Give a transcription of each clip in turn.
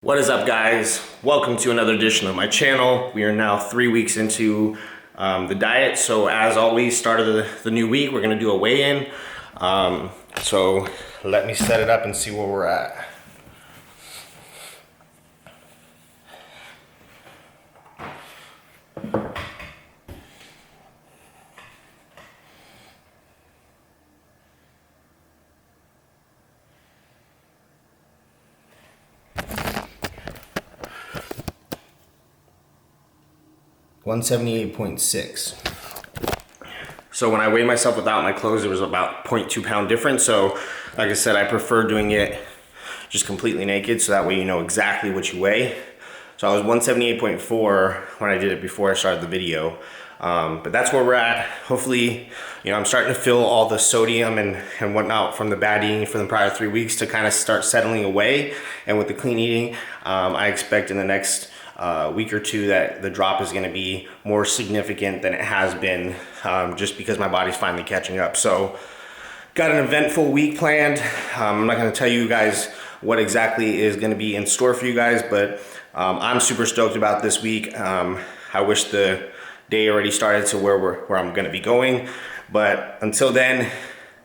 What is up, guys? Welcome to another edition of my channel. We are now 3 weeks into the diet. So as always, start of the new week, we're gonna do a weigh-in. So let me set it up and see where we're at. $178.6. So when I weighed myself without my clothes, it was about 0.2 pound difference. So like I said, I prefer doing it just completely naked, so that way you know exactly what you weigh. So I was 178.4 when I did it before I started the video. But that's where we're at. Hopefully, you know, I'm starting to feel all the sodium and whatnot from the bad eating for the prior 3 weeks to kind of start settling away. And with the clean eating, I expect in the next week or two that the drop is going to be more significant than it has been, just because my body's finally catching up. So got an eventful week planned. I'm not going to tell you guys what exactly is going to be in store for you guys, but I'm super stoked about this week. I wish the day already started to where I'm going to be going, but until then,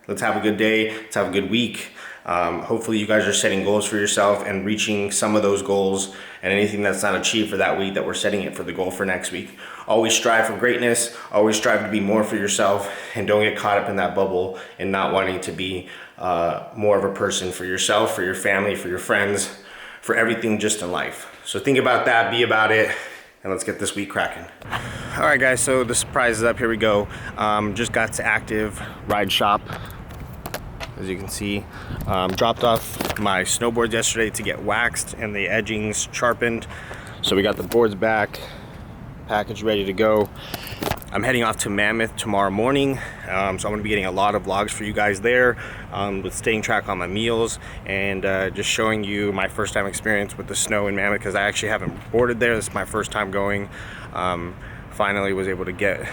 let's have a good day. Let's have a good week. Hopefully you guys are setting goals for yourself and reaching some of those goals, and anything that's not achieved for that week, that we're setting it for the goal for next week. Always strive for greatness, always strive to be more for yourself, and don't get caught up in that bubble and not wanting to be more of a person for yourself, for your family, for your friends, for everything just in life. So think about that, be about it, and let's get this week cracking. All right, guys, so the surprise is up. Here we go. Just got to Active Ride Shop. As you can see, dropped off my snowboards yesterday to get waxed and the edgings sharpened. So we got the boards back, package ready to go. I'm heading off to Mammoth tomorrow morning. So I'm gonna be getting a lot of vlogs for you guys there, with staying track on my meals and just showing you my first time experience with the snow in Mammoth, because I actually haven't boarded there. This is my first time going. Finally was able to get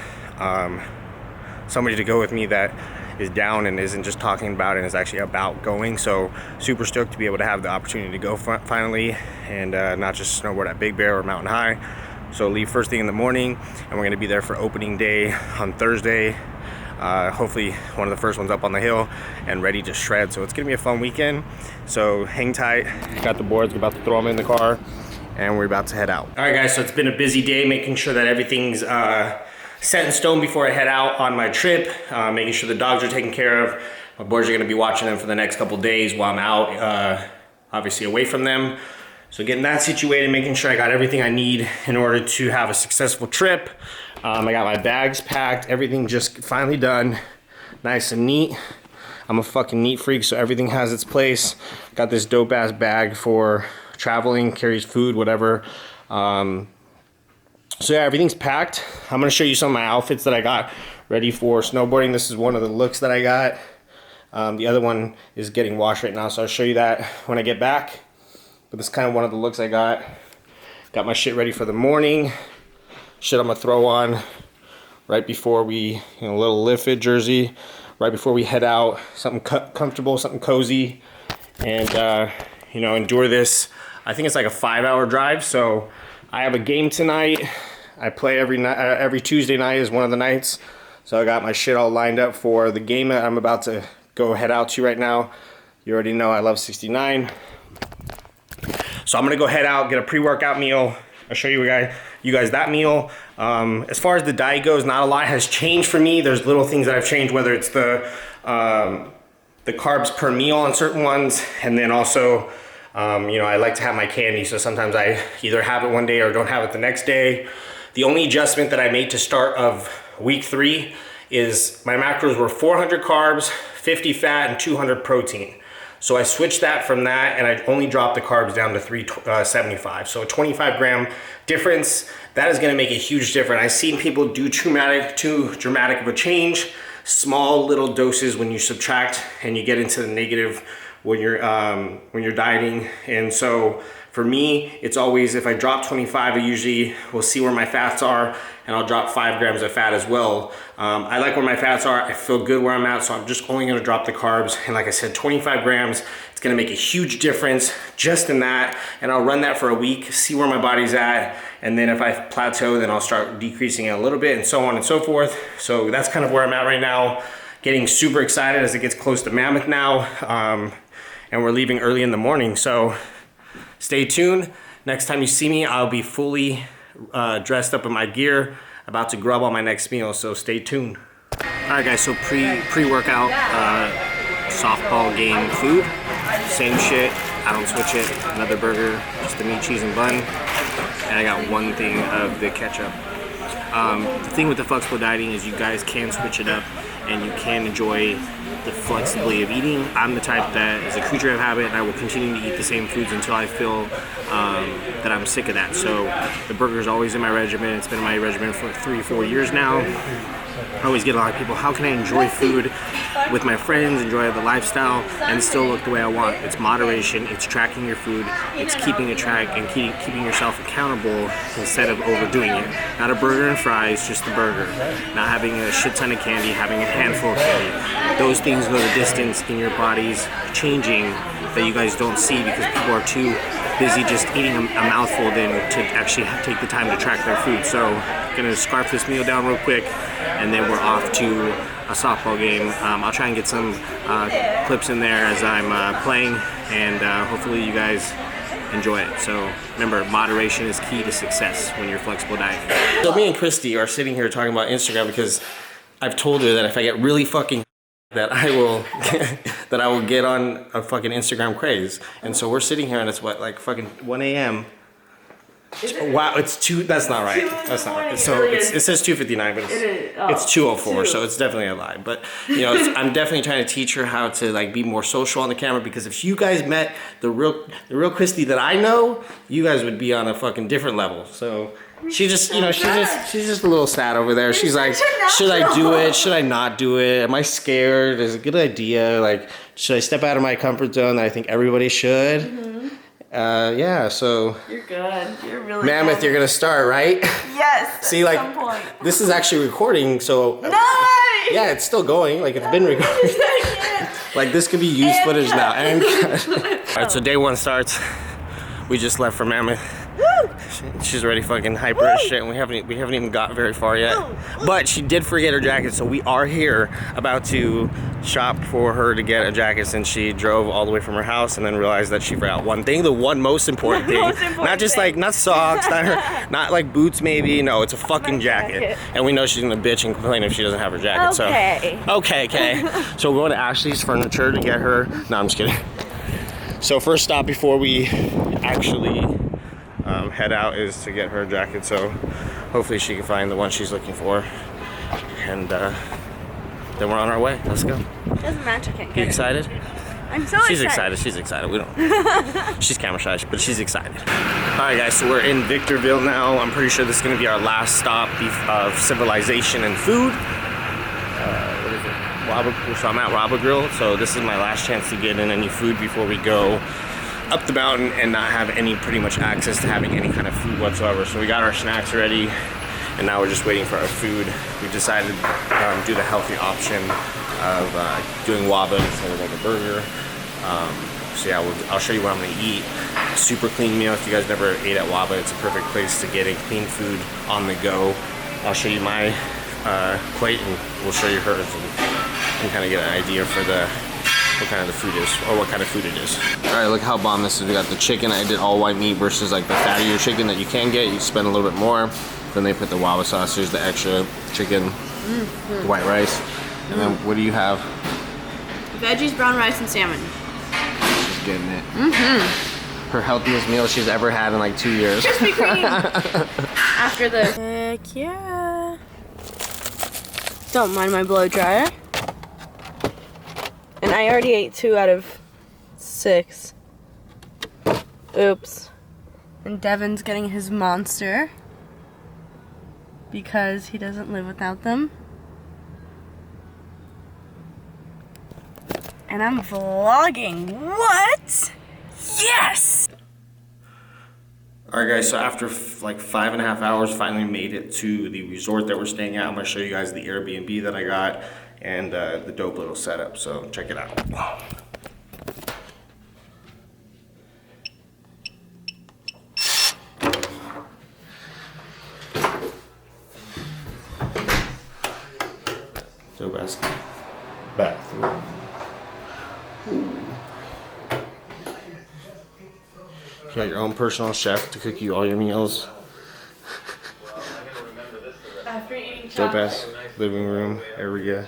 somebody to go with me that is down and isn't just talking about it and is actually about going. So super stoked to be able to have the opportunity to go finally, and not just snowboard at Big Bear or Mountain High. So leave first thing in the morning, and we're going to be there for opening day on Thursday. Hopefully one of the first ones up on the hill and ready to shred. So it's going to be a fun weekend. So hang tight. Got the boards, we're about to throw them in the car, and we're about to head out. All right, guys, so it's been a busy day making sure that everything's set in stone before I head out on my trip, making sure the dogs are taken care of. My boys are gonna be watching them for the next couple days while I'm out, obviously away from them. So getting that situated, making sure I got everything I need in order to have a successful trip. I got my bags packed, everything just finally done, nice and neat. I'm a fucking neat freak, so everything has its place. Got this dope ass bag for traveling, carries food, whatever. So yeah, everything's packed. I'm gonna show you some of my outfits that I got ready for snowboarding. This is one of the looks that I got. The other one is getting washed right now, so I'll show you that when I get back. But this is kind of one of the looks I got. Got my shit ready for the morning. Shit I'm gonna throw on right before we, a little lift fit jersey, right before we head out. Something comfortable, something cozy, and endure this. I think it's like a 5-hour drive, so I have a game tonight. I play every night, every Tuesday night is one of the nights. So I got my shit all lined up for the game that I'm about to go head out to right now. You already know I love 69. So I'm gonna go head out, get a pre-workout meal. I'll show you guys that meal. As far as the diet goes, not a lot has changed for me. There's little things that I've changed, whether it's the carbs per meal on certain ones, and then also I like to have my candy, so sometimes I either have it one day or don't have it the next day. The only adjustment that I made to start of week 3 is my macros were 400 carbs, 50 fat, and 200 protein. So I switched that from that, and I only dropped the carbs down to 375. So a 25 gram difference, that is gonna make a huge difference. I've seen people do too dramatic of a change, small little doses when you subtract and you get into the negative when you're dieting. And so for me, it's always, if I drop 25, I usually will see where my fats are, and I'll drop 5 grams of fat as well. I like where my fats are, I feel good where I'm at, so I'm just only gonna drop the carbs. And like I said, 25 grams, it's gonna make a huge difference just in that. And I'll run that for a week, see where my body's at. And then if I plateau, then I'll start decreasing it a little bit and so on and so forth. So that's kind of where I'm at right now. Getting super excited as it gets close to Mammoth now. And we're leaving early in the morning. So stay tuned. Next time you see me, I'll be fully dressed up in my gear, about to grub on my next meal, so stay tuned. All right guys, so pre-workout softball game food, same shit, I don't switch it, another burger, just the meat, cheese, and bun, and I got one thing of the ketchup. The thing with the flexible dieting is you guys can switch it up and you can enjoy the flexibility of eating. I'm the type that is a creature of habit, and I will continue to eat the same foods until I feel that I'm sick of that. So the burger is always in my regimen. It's been in my regimen for 3 or 4 years now. I always get a lot of people, how can I enjoy food with my friends, enjoy the lifestyle, and still look the way I want? It's moderation, it's tracking your food, it's keeping a track and keeping yourself accountable instead of overdoing it. Not a burger and fries, just the burger. Not having a shit ton of candy, having a handful of candy. Those things go the distance in your bodies changing that you guys don't see because people are too busy just eating a mouthful than to actually take the time to track their food. So I'm gonna scarf this meal down real quick, and then we're off to a softball game. I'll try and get some clips in there as I'm playing, and hopefully you guys enjoy it. So remember, moderation is key to success when you're flexible dieting. So me and Christy are sitting here talking about Instagram because I've told her that if I get really fucking that I will get on a fucking Instagram craze. And so we're sitting here and it's what, like fucking 1 a.m. Wow, it's 2, that's not right. That's not right. So it says 2:59, but it's 2:04, so it's definitely a lie. But you know, I'm definitely trying to teach her how to like be more social on the camera, because if you guys met the real Christy that I know, you guys would be on a fucking different level. So she just, you know, she's just a little sad over there. She's like, should I do it? Should I not do it? Am I scared? Is it a good idea? Like, should I step out of my comfort zone that I think everybody should? Mm-hmm. Yeah, so. You're good. You're really Mammoth, good. You're gonna start, right? Yes. See, like, some point. This is actually recording, so. No! Yeah, it's still going. Like, it's been recording. Like, this could be used footage now. And all right, so day 1 starts. We just left for Mammoth. She's already fucking hyper as shit, and we haven't even got very far yet. But she did forget her jacket, so we are here about to shop for her to get a jacket, since she drove all the way from her house and then realized that she forgot one thing, the one most important thing. Not just like, not socks, not like boots maybe. No, it's a fucking jacket. And we know she's gonna bitch and complain if she doesn't have her jacket. Okay. So okay. So we're going to Ashley's Furniture to get her. No, I'm just kidding. So first stop before we actually head out is to get her a jacket, so hopefully she can find the one she's looking for, and then we're on our way. Let's go. Doesn't match. I can't get it. You excited? I'm so excited. She's excited. We don't. She's camera shy, but she's excited. All right, guys. So we're in Victorville now. I'm pretty sure this is gonna be our last stop of civilization and food. What is it? So I'm at Waba Grill. So this is my last chance to get in any food before we go up the mountain and not have any pretty much access to having any kind of food whatsoever. So we got our snacks ready, and now we're just waiting for our food. We decided to do the healthy option of doing Waba instead of like a burger. So yeah, I'll show you what I'm gonna eat. Super clean meal. If you guys never ate at Waba, it's a perfect place to get clean food on the go. I'll show you my plate, and we'll show you hers, and kind of get an idea for what kind of the food is, or what kind of food it is. All right, look how bomb this is. We got the chicken. I did all white meat versus like the fattier chicken that you can get. You spend a little bit more. Then they put the Waba sauce. Here's the extra chicken, the white rice. And then what do you have? Veggies, brown rice, and salmon. She's getting it. Mm-hmm. Her healthiest meal she's ever had in like 2 years. Krispy Kreme. After the. Heck yeah. Don't mind my blow dryer. And I already ate 2 out of 6. Oops. And Devin's getting his monster because he doesn't live without them. And I'm vlogging. What? Yes! Alright guys, so after like 5.5 hours, finally made it to the resort that we're staying at. I'm going to show you guys the Airbnb that I got and the dope little setup, so check it out. got your own personal chef to cook you all your meals. After eating Dope chocolate. ass living room area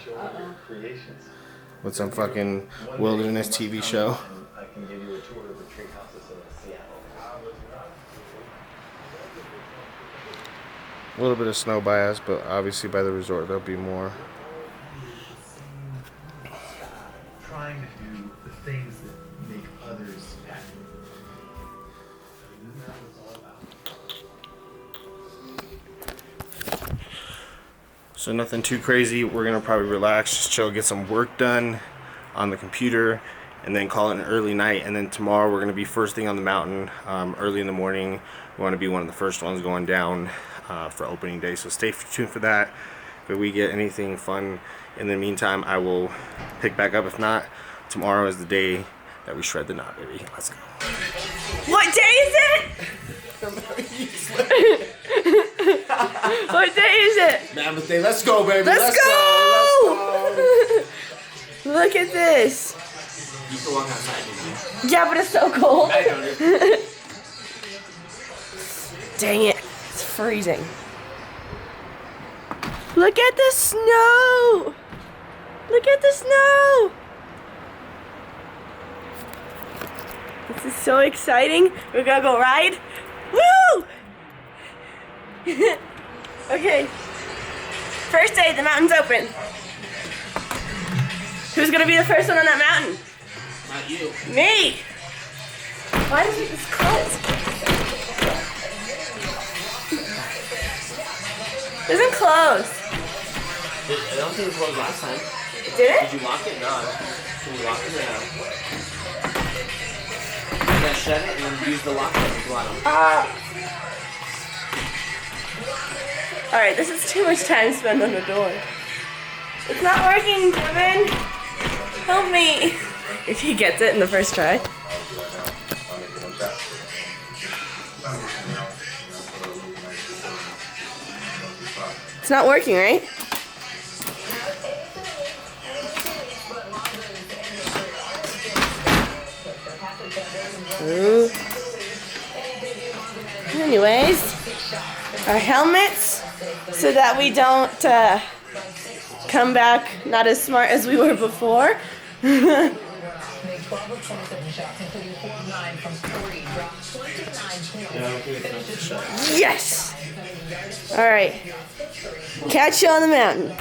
with some fucking wilderness TV show. I can give you a tour of the tree houses in Seattle. A little bit of snow by us, but obviously by the resort there'll be more. Trying to do the things that make others happy. So nothing too crazy. We're gonna probably relax, just chill, get some work done on the computer, and then call it an early night. And then tomorrow we're gonna be first thing on the mountain, early in the morning. We want to be one of the first ones going down for opening day. So stay tuned for that. If we get anything fun in the meantime, I will pick back up. If not, tomorrow is the day that we shred the knot, baby. Let's go. What day is it? What day is it? Mammoth Day. Let's go, baby. Let's go! Look at this. You can walk outside, you know. Yeah, but it's so cold. I know. Dang it. It's freezing. Look at the snow. Look at the snow. This is so exciting. We're gonna go ride. Woo! Okay. First day, the mountain's open. Who's gonna be the first one on that mountain? Not you. Me! Why is it this closed? It isn't closed. I don't think it was closed last time. Did it? Did you lock it? No. Can you lock it now? You gotta shut it and then use the lock button at the bottom. Alright, this is too much time spent on the door. It's not working, Devin. Help me. If he gets it in the first try. It's not working, right? Ooh. Anyways, our helmets so that we don't come back not as smart as we were before. Yes! Alright. Catch you on the mountain.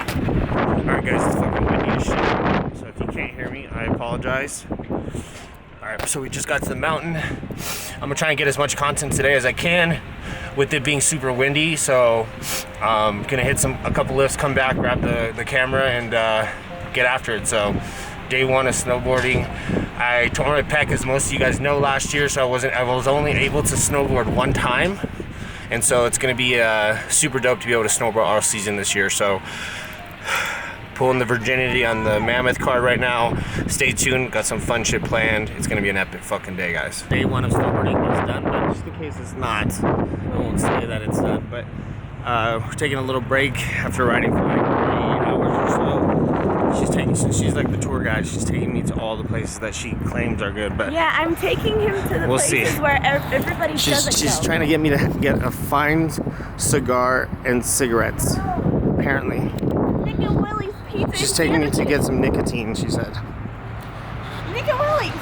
Alright guys, it's fucking windy as shit. So if you can't hear me, I apologize. Alright, so we just got to the mountain. I'm gonna try and get as much content today as I can with it being super windy. So gonna hit a couple lifts, come back, grab the camera, and get after it. So day one of snowboarding. I tore my pec, as most of you guys know, last year, so I was only able to snowboard one time. And so it's gonna be super dope to be able to snowboard all season this year. So pulling the virginity on the Mammoth card right now. Stay tuned, got some fun shit planned. It's gonna be an epic fucking day, guys. Day one of snowboarding is done, but just in case it's not, I won't say that it's done, but we're taking a little break after riding for like 3 hours or so. She's like the tour guide. She's taking me to all the places that she claims are good, but Yeah, I'm taking him to the We'll places see. where everybody doesn't she's go. trying to get me to get a fine cigar and cigarettes, apparently. Nick and Willie's pizza. She's and taking me to sandwiches. get some nicotine, she said. Nick and Willie's.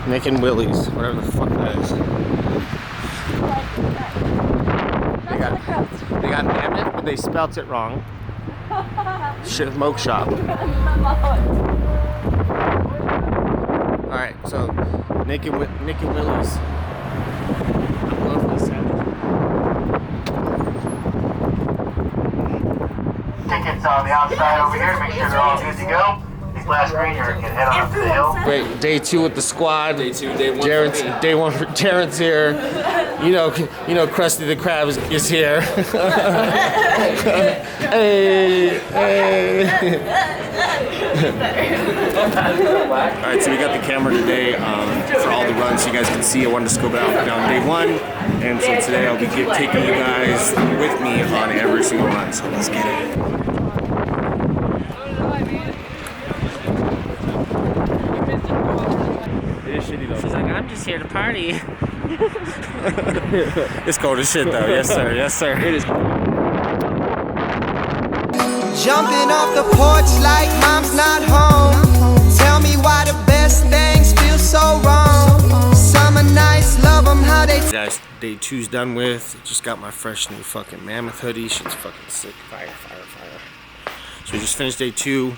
Nick and Willie's, whatever the fuck that is. They got Mammoth, but they spelt it wrong. Smoke shop. Alright, so Nick and Willie's. I'm going for the sandwich. Tickets on the outside over here. Make sure they're all good to go. These last green here can head on up the hill. Wait, day 2 with the squad. Day 2, day 1 for Darren's, me. day 1 for Darren's here. You know, Krusty the Krab is here. Hey, hey. Alright, so we got the camera today for all the runs so you guys can see. I wanted to scope it out down day 1. And so today I'll be taking you guys with me on every single run. So let's get it. It is shitty though. She's like, I'm just here to party. It's cold as shit though. Yes sir, yes sir. It is. Jumping off the porch like mom's not home. Tell me why the best things feel so wrong. Summer nights, love them how they. Guys, day 2's done with. Just got my fresh new fucking Mammoth hoodie. Shit's fucking sick. Fire, fire, fire. So we just finished day 2.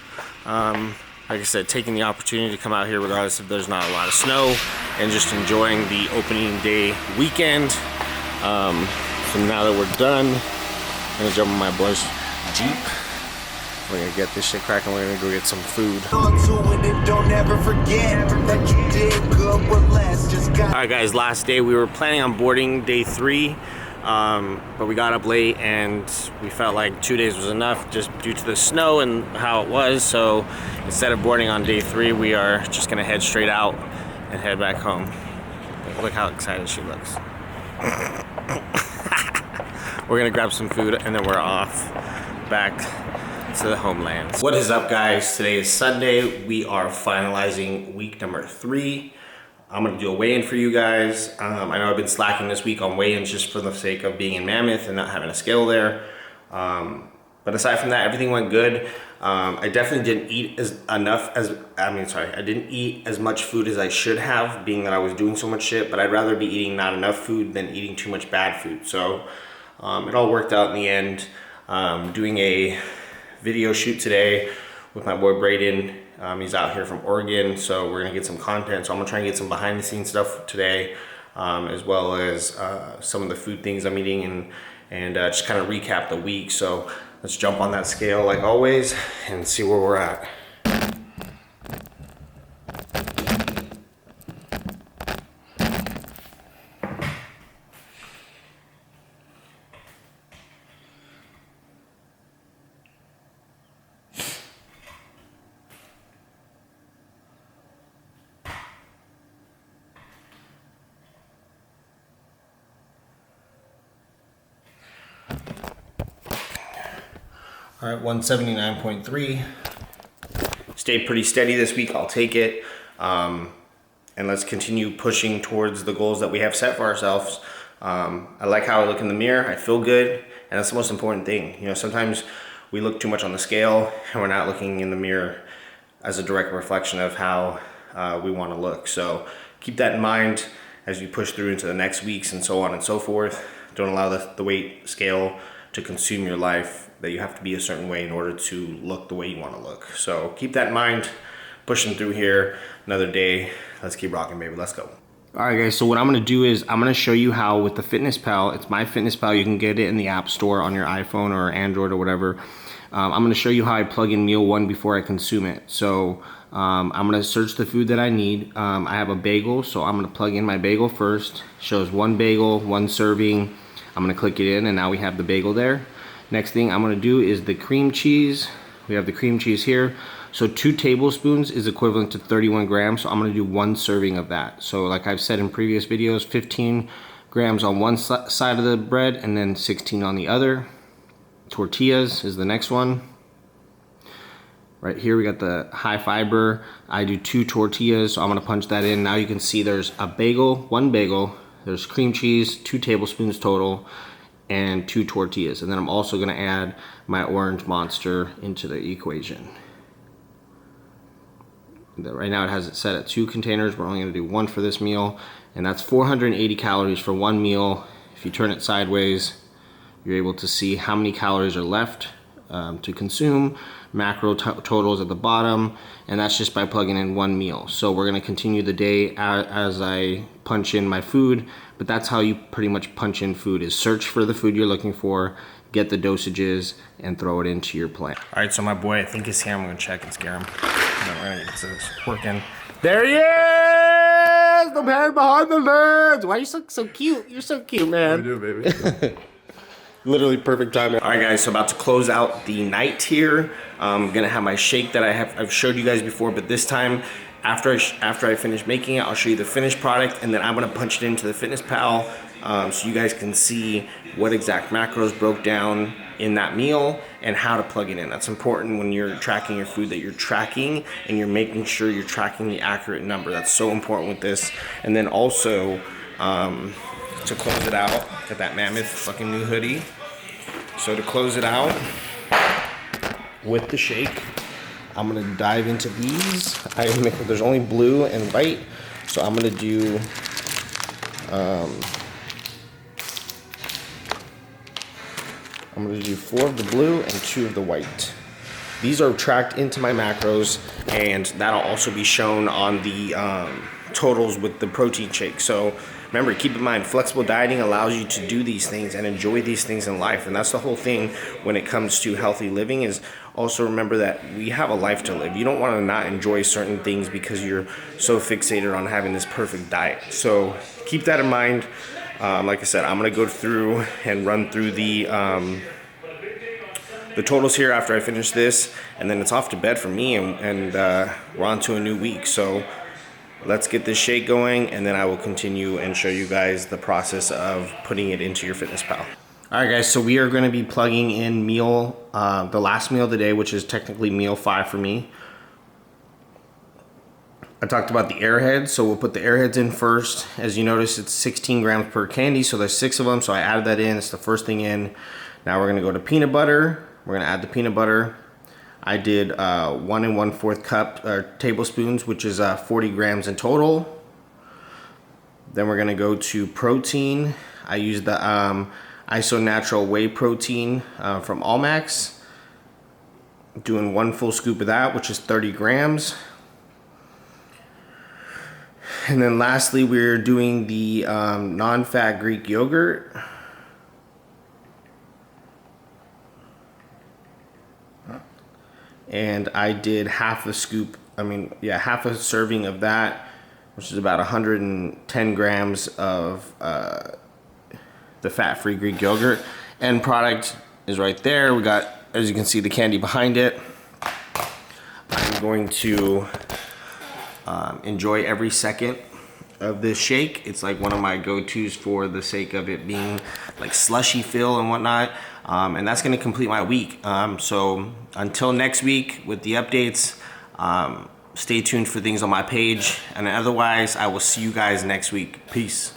Like I said, taking the opportunity to come out here regardless if there's not a lot of snow and just enjoying the opening day weekend. So now that we're done, I'm gonna jump in my boy's Jeep. We're gonna get this shit cracking. We're gonna go get some food. Alright guys, last day. We were planning on boarding day 3, but we got up late and we felt like 2 days was enough just due to the snow and how it was. So instead of boarding on day 3, we are just gonna head straight out and head back home. Look how excited she looks. We're gonna grab some food and then we're off back to the homeland. What is up guys? Today is Sunday. We are finalizing week number 3. I'm gonna do a weigh-in for you guys. I know I've been slacking this week on weigh-ins just for the sake of being in Mammoth and not having a scale there. But aside from that, everything went good. I definitely didn't eat I didn't eat as much food as I should have, being that I was doing so much shit, but I'd rather be eating not enough food than eating too much bad food. So it all worked out in the end. Doing a video shoot today with my boy Brayden. He's out here from Oregon, so we're gonna get some content. So I'm gonna try and get some behind the scenes stuff today, as well as some of the food things I'm eating and just kind of recap the week. So let's jump on that scale like always and see where we're at. All right, 179.3. Stayed pretty steady this week, I'll take it. And let's continue pushing towards the goals that we have set for ourselves. I like how I look in the mirror, I feel good, and that's the most important thing. You know, sometimes we look too much on the scale and we're not looking in the mirror as a direct reflection of how we wanna look. So keep that in mind as you push through into the next weeks and so on and so forth. Don't allow the weight scale to consume your life, that you have to be a certain way in order to look the way you want to look. So keep that in mind, pushing through here, another day. Let's keep rocking, baby, let's go. All right guys, so what I'm gonna do is I'm gonna show you how with the FitnessPal, it's my FitnessPal, you can get it in the App Store on your iPhone or Android or whatever. I'm gonna show you how I plug in meal 1 before I consume it. So I'm gonna search the food that I need. I have a bagel, so I'm gonna plug in my bagel first. Shows 1 bagel, 1 serving. I'm gonna click it in and now we have the bagel there. Next thing I'm gonna do is the cream cheese. We have the cream cheese here. So 2 tablespoons is equivalent to 31 grams. So I'm gonna do 1 serving of that. So like I've said in previous videos, 15 grams on one side of the bread and then 16 on the other. Tortillas is the next one. Right here we got the high fiber. I do 2 tortillas, so I'm gonna punch that in. Now you can see there's a bagel, 1 bagel, there's cream cheese, 2 tablespoons total, and 2 tortillas. And then I'm also gonna add my orange monster into the equation. Right now it has it set at 2 containers. We're only gonna do 1 for this meal, and that's 480 calories for 1 meal. If you turn it sideways, you're able to see how many calories are left to consume, macro totals at the bottom, and that's just by plugging in 1 meal. So we're gonna continue the day as I punch in my food, but that's how you pretty much punch in food, is search for the food you're looking for, get the dosages, and throw it into your plan. All right, so my boy, I think he's here. I'm gonna check and scare him. We're gonna get this working. There he is! The man behind the lens! Why are you so cute? You're so cute, man. What do you do, baby? Literally perfect timing. All right, guys, so about to close out the night here. I'm gonna have my shake that I've showed you guys before, but this time, after I finish making it, I'll show you the finished product, and then I'm gonna punch it into the FitnessPal so you guys can see what exact macros broke down in that meal and how to plug it in. That's important when you're tracking your food, that you're tracking and you're making sure you're tracking the accurate number. That's so important with this. And then also, to close it out. Got that Mammoth fucking new hoodie. So to close it out with the shake, I'm gonna dive into these. There's only blue and white, so I'm gonna do I'm gonna do 4 of the blue and 2 of the white. These are tracked into my macros, and that'll also be shown on the totals with the protein shake. So remember, keep in mind, flexible dieting allows you to do these things and enjoy these things in life. And that's the whole thing when it comes to healthy living, is also remember that we have a life to live. You don't want to not enjoy certain things because you're so fixated on having this perfect diet. So keep that in mind. Like I said, I'm gonna go through and run through the totals here after I finish this, and then it's off to bed for me, and we're on to a new week. So let's get this shake going, and then I will continue and show you guys the process of putting it into your FitnessPal. All right, guys, so we are going to be plugging in the last meal of the day, which is technically meal 5 for me. I talked about the Airheads, so we'll put the Airheads in first. As you notice, it's 16 grams per candy, so there's 6 of them, so I added that in. It's the first thing in. Now we're going to go to peanut butter. We're going to add the peanut butter. I did 1 1/4 cup tablespoons, which is 40 grams in total. Then we're going to go to protein. I used the Iso Natural Whey Protein from Allmax. Doing 1 full scoop of that, which is 30 grams. And then lastly, we're doing the non-fat Greek yogurt. And I did half a serving of that, which is about 110 grams of the fat-free Greek yogurt. End product is right there. We got, as you can see, the candy behind it. I'm going to enjoy every second of this shake. It's like one of my go-tos for the sake of it being like slushy feel and whatnot. And that's gonna complete my week. So until next week with the updates, stay tuned for things on my page. And otherwise, I will see you guys next week. Peace.